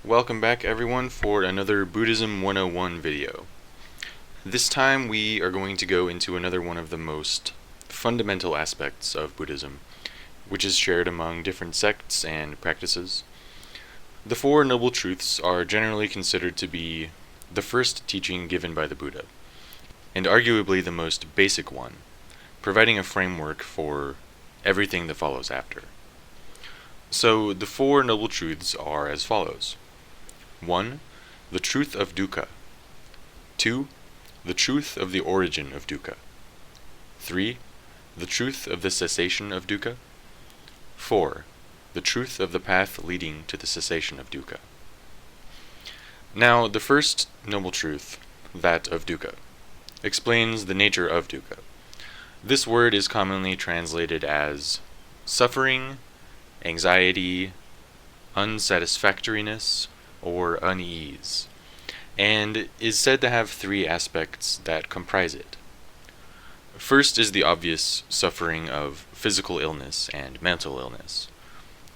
Welcome back everyone for another Buddhism 101 video. This time we are going to go into another one of the most fundamental aspects of Buddhism, which is shared among different sects and practices. The Four Noble Truths are generally considered to be the first teaching given by the Buddha, and arguably the most basic one, providing a framework for everything that follows after. So the Four Noble Truths are as follows. 1. The truth of dukkha. 2. The truth of the origin of dukkha. 3. The truth of the cessation of dukkha. 4. The truth of the path leading to the cessation of dukkha. Now, the first noble truth, that of dukkha, explains the nature of dukkha. This word is commonly translated as suffering, anxiety, unsatisfactoriness, or unease, and is said to have three aspects that comprise it. First is the obvious suffering of physical illness and mental illness.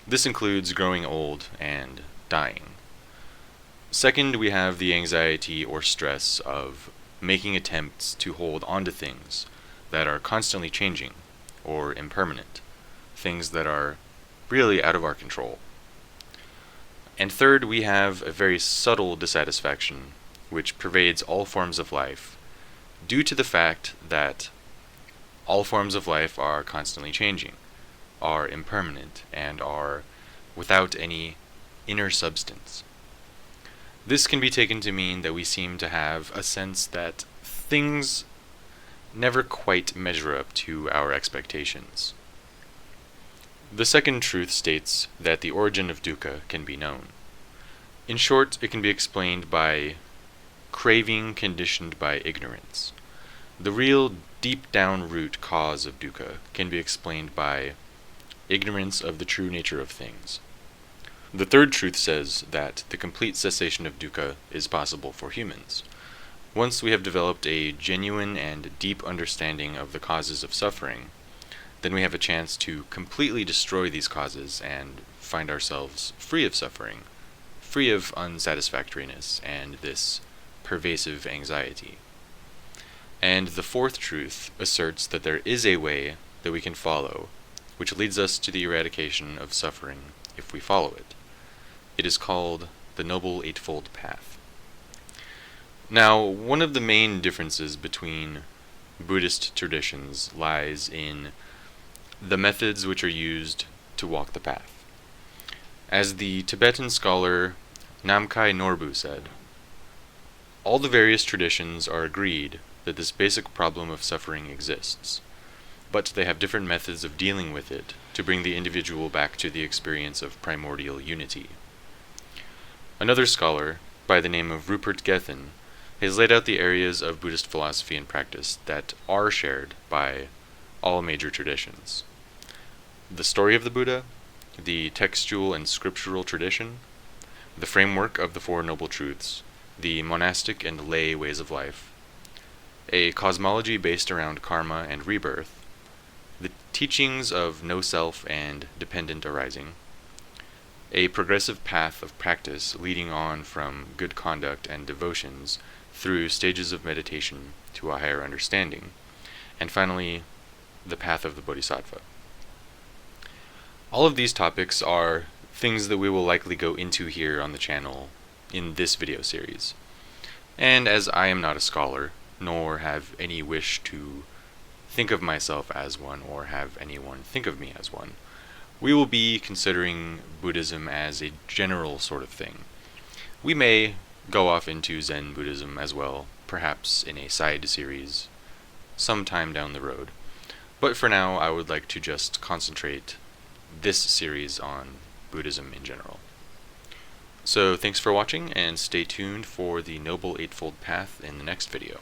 This includes growing old and dying. Second, we have the anxiety or stress of making attempts to hold onto things that are constantly changing or impermanent, things that are really out of our control. And third, we have a very subtle dissatisfaction which pervades all forms of life due to the fact that all forms of life are constantly changing, are impermanent, and are without any inner substance. This can be taken to mean that we seem to have a sense that things never quite measure up to our expectations. The second truth states that the origin of dukkha can be known. In short, it can be explained by craving conditioned by ignorance. The real deep-down root cause of dukkha can be explained by ignorance of the true nature of things. The third truth says that the complete cessation of dukkha is possible for humans. Once we have developed a genuine and deep understanding of the causes of suffering, then we have a chance to completely destroy these causes and find ourselves free of suffering, free of unsatisfactoriness and this pervasive anxiety. And the fourth truth asserts that there is a way that we can follow, which leads us to the eradication of suffering if we follow it. It is called the Noble Eightfold Path. Now, one of the main differences between Buddhist traditions lies in the methods which are used to walk the path. As the Tibetan scholar Namkhai Norbu said, all the various traditions are agreed that this basic problem of suffering exists, but they have different methods of dealing with it to bring the individual back to the experience of primordial unity. Another scholar, by the name of Rupert Gethin, has laid out the areas of Buddhist philosophy and practice that are shared by all major traditions. The story of the Buddha, the textual and scriptural tradition, the framework of the Four Noble Truths, the monastic and lay ways of life, a cosmology based around karma and rebirth, the teachings of no self and dependent arising, a progressive path of practice leading on from good conduct and devotions through stages of meditation to a higher understanding, and finally, the path of the Bodhisattva. All of these topics are things that we will likely go into here on the channel in this video series. And as I am not a scholar, nor have any wish to think of myself as one or have anyone think of me as one, we will be considering Buddhism as a general sort of thing. We may go off into Zen Buddhism as well, perhaps in a side series sometime down the road. But for now, I would like to just concentrate this series on Buddhism in general. So thanks for watching, and stay tuned for the Noble Eightfold Path in the next video.